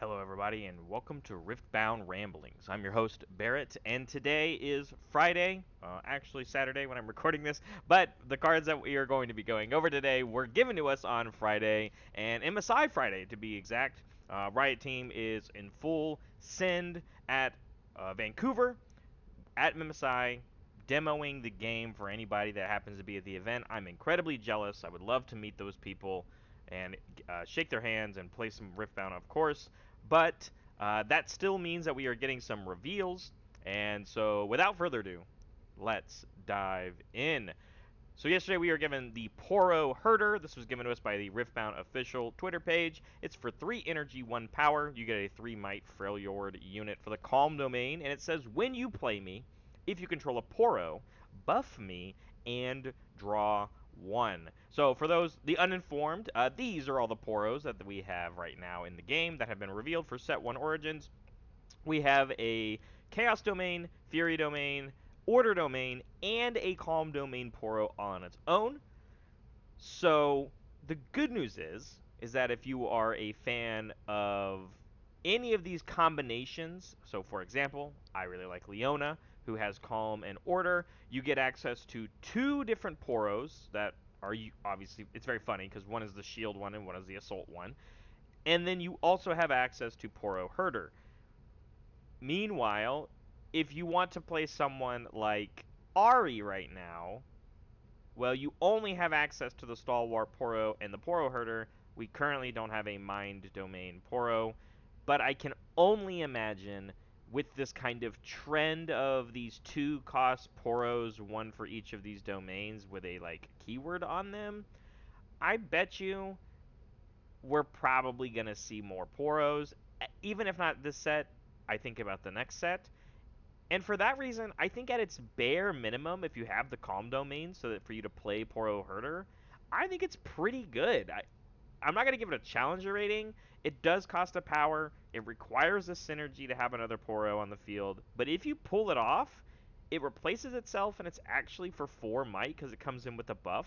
Hello, everybody, and welcome to Riftbound Ramblings. I'm your host, Barrett, and today is Friday, actually Saturday when I'm recording this, but the cards that we are going to be going over today were given to us on Friday, and MSI Friday to be exact. Riot Team is in full send at Vancouver, at MSI, demoing the game for anybody that happens to be at the event. I'm incredibly jealous. I would love to meet those people and shake their hands and play some Riftbound, of course. But that still means that we are getting some reveals. And so, without further ado, let's dive in. So yesterday we were given the Poro Herder. This was given to us by the Riftbound official Twitter page. It's for 3 energy, 1 power. You get a 3 might Freljord unit for the Calm domain, and it says when you play me, if you control a Poro, buff me and draw 1. So for those the uninformed, these are all the Poros that we have right now in the game that have been revealed for Set 1 Origins. We have a Chaos Domain, Fury Domain, Order Domain, and a Calm Domain Poro all on its own. So the good news is that if you are a fan of any of these combinations, so for example, I really like Leona, who has Calm and Order, you get access to 2 different Poros that are obviously, it's very funny because one is the shield one and one is the assault one. And then you also have access to Poro Herder. Meanwhile, if you want to play someone like Ari right now, well, you only have access to the Stalwart Poro and the Poro Herder. We currently don't have a Mind Domain Poro, but I can only imagine with this kind of trend of these 2-cost Poros, one for each of these domains with a like keyword on them, I bet you we're probably going to see more Poros. Even if not this set, I think about the next set. And for that reason, I think at its bare minimum, if you have the Calm Domain so that for you to play Poro Herder, I think it's pretty good. I'm not going to give it a Challenger rating. It does cost a power. It requires a synergy to have another Poro on the field. But if you pull it off, it replaces itself and it's actually for 4 might because it comes in with a buff.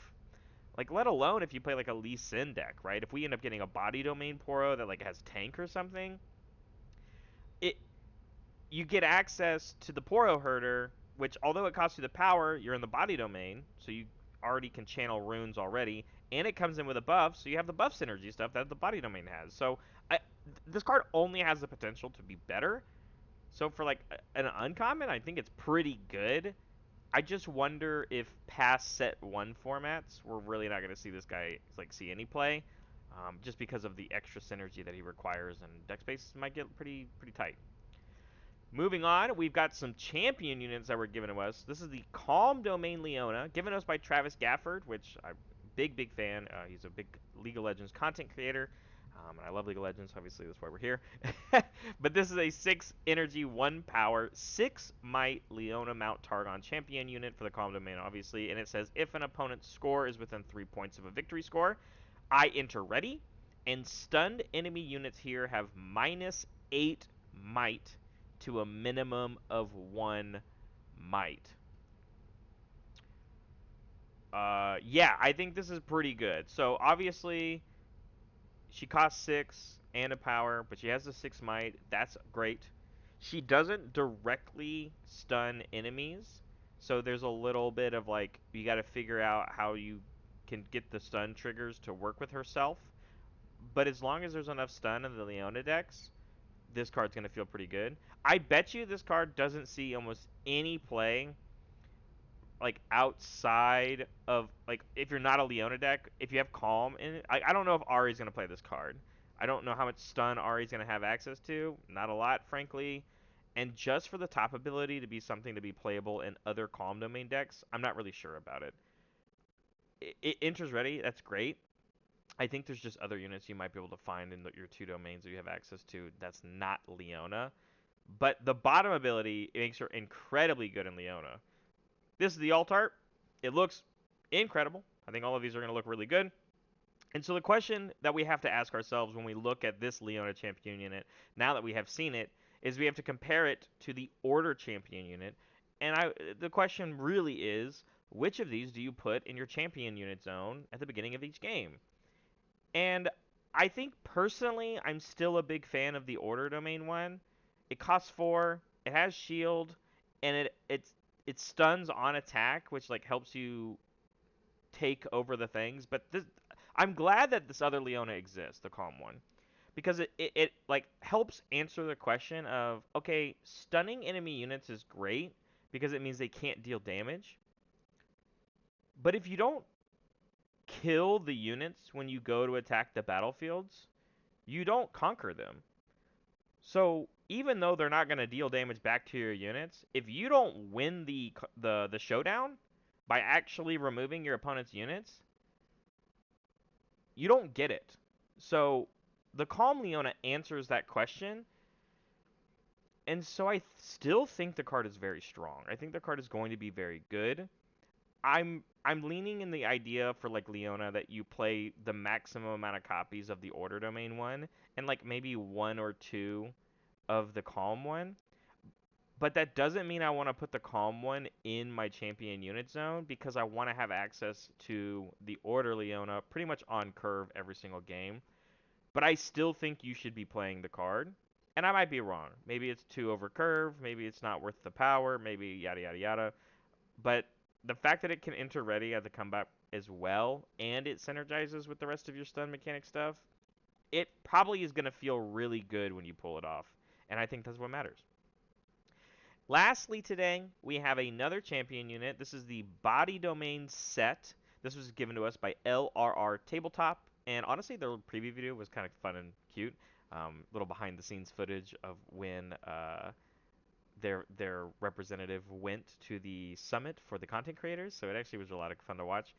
Like, let alone if you play like a Lee Sin deck, right? If we end up getting a Body Domain Poro that like has tank or something, it you get access to the Poro Herder, which although it costs you the power, you're in the body domain, so you already can channel runes already, and it comes in with a buff, so you have the buff synergy stuff that the body domain has. So this card only has the potential to be better. So for like an uncommon, I think it's pretty good. I just wonder if past set 1 formats, we're really not going to see this guy like see any play, just because of the extra synergy that he requires, and deck space might get pretty tight. Moving on, we've got some champion units that were given to us. This is the Calm Domain Leona, given to us by Travis Gafford, which I'm big fan. He's a big League of Legends content creator, and I love League of Legends. Obviously, that's why we're here. But this is a 6 energy, 1 power, 6 might Leona Mount Targon champion unit for the Calm Domain, obviously. And it says if an opponent's score is within 3 points of a victory score, I enter ready, and stunned enemy units here have -8 might to a minimum of 1 might. Yeah, I think this is pretty good. So obviously, she costs 6 and a power, but she has the 6 might. That's great. She doesn't directly stun enemies, so there's a little bit of like, you got to figure out how you can get the stun triggers to work with herself. But as long as there's enough stun in the Leona decks, this card's going to feel pretty good. I bet you this card doesn't see almost any play like outside of like if you're not a Leona deck, if you have Calm in it. I don't know if Ari's going to play this card. I don't know how much stun Ari's going to have access to. Not a lot, frankly. And just for the top ability to be something to be playable in other Calm Domain decks, I'm not really sure about it. It enters ready. That's great. I think there's just other units you might be able to find in your 2 domains that you have access to that's not Leona. But the bottom ability makes her incredibly good in Leona. This is the alt art. It looks incredible. I think all of these are going to look really good. And so the question that we have to ask ourselves when we look at this Leona champion unit, now that we have seen it, is we have to compare it to the Order champion unit. And the question really is, which of these do you put in your champion unit zone at the beginning of each game? And I think personally, I'm still a big fan of the Order Domain one. It costs 4, it has shield, and it stuns on attack, which like helps you take over the things. But this, I'm glad that this other Leona exists, the calm one, because it like helps answer the question of, okay, stunning enemy units is great because it means they can't deal damage. But if you don't kill the units when you go to attack the battlefields, you don't conquer them. So even though they're not going to deal damage back to your units, if you don't win the showdown by actually removing your opponent's units, you don't get it. So the Calm Leona answers that question, and so I still think the card is very strong. I think the card is going to be very good. I'm leaning in the idea for like Leona that you play the maximum amount of copies of the Order Domain one and like maybe one or two of the Calm one. But that doesn't mean I want to put the Calm one in my champion unit zone because I want to have access to the Order Leona pretty much on curve every single game. But I still think you should be playing the card. And I might be wrong. Maybe it's too over curve. Maybe it's not worth the power. Maybe yada yada yada. But the fact that it can enter ready at the comeback as well, and it synergizes with the rest of your stun mechanic stuff, it probably is going to feel really good when you pull it off. And I think that's what matters. Lastly today, we have another champion unit. This is the Body Domain Sett. This was given to us by LRR Tabletop. And honestly, their preview video was kind of fun and cute. Little behind the scenes footage of when their representative went to the summit for the content creators, so it actually was a lot of fun to watch.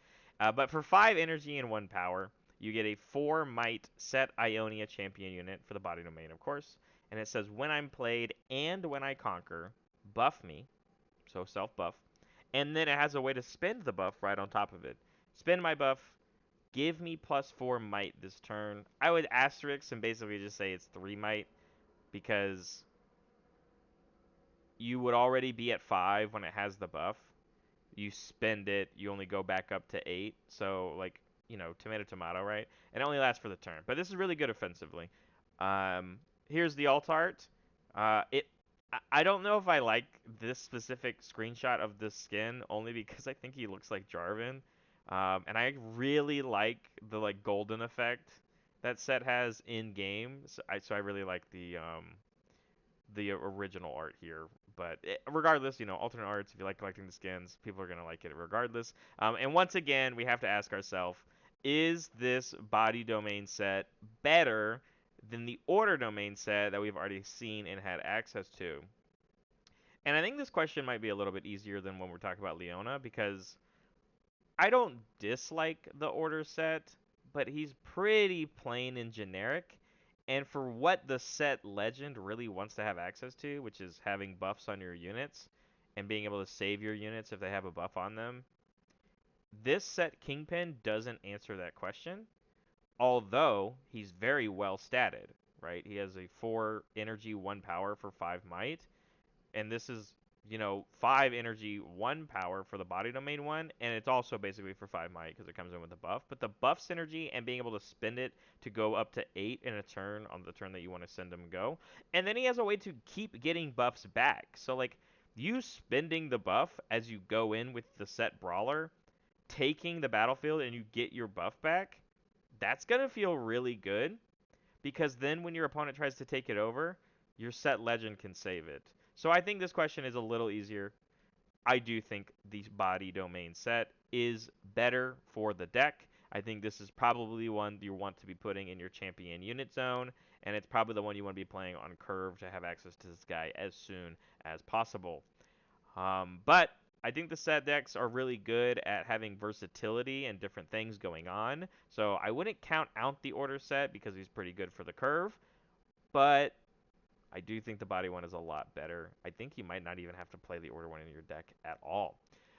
But for 5 energy and 1 power, you get a 4 might Sett Ionia champion unit for the body domain, of course. And it says, when I'm played and when I conquer, buff me, so self buff. And then it has a way to spend the buff right on top of it. Spend my buff, give me +4 might this turn. I would asterisk and basically just say it's 3 might because you would already be at 5 when it has the buff. You spend it, you only go back up to 8. So, like, tomato, tomato, right? And it only lasts for the turn. But this is really good offensively. Here's the alt art. I don't know if I like this specific screenshot of this skin, only because I think he looks like Jarvan. And I really like the, like, golden effect that Sett has in game. So I really like the original art here. But regardless, alternate arts, if you like collecting the skins, people are going to like it regardless. And once again, we have to ask ourselves, is this body domain set better than the order domain set that we've already seen and had access to? And I think this question might be a little bit easier than when we're talking about Leona, because I don't dislike the order set, but he's pretty plain and generic. And for what the Sett legend really wants to have access to, which is having buffs on your units and being able to save your units if they have a buff on them, this Sett Kingpin doesn't answer that question, although he's very well statted, right? He has a 4 energy, 1 power for 5 might, and this is 5 energy, 1 power for the body domain one, and it's also basically for 5 might because it comes in with a buff. But the buff synergy and being able to spend it to go up to 8 in a turn on the turn that you want to send him go. And then he has a way to keep getting buffs back. So, like, you spending the buff as you go in with the Sett Brawler, taking the battlefield, and you get your buff back, that's going to feel really good because then when your opponent tries to take it over, your Sett legend can save it. So I think this question is a little easier. I do think the body domain set is better for the deck. I think this is probably one you want to be putting in your champion unit zone, and it's probably the one you want to be playing on curve to have access to this guy as soon as possible. But I think the Sett decks are really good at having versatility and different things going on. So I wouldn't count out the order set because he's pretty good for the curve. But I do think the body one is a lot better. I think you might not even have to play the order one in your deck at all.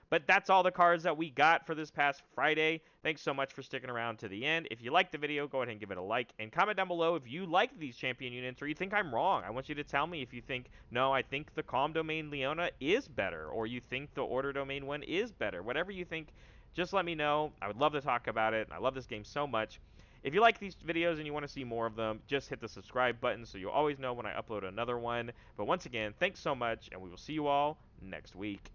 But that's all the cards that we got for this past Friday. Thanks so much for sticking around to the end. If you liked the video, go ahead and give it a like. And comment down below if you like these champion units or you think I'm wrong. I want you to tell me if you think, no, I think the Calm Domain Leona is better. Or you think the Order Domain one is better. Whatever you think, just let me know. I would love to talk about it. I love this game so much. If you like these videos and you want to see more of them, just hit the subscribe button so you'll always know when I upload another one. But once again, thanks so much, and we will see you all next week.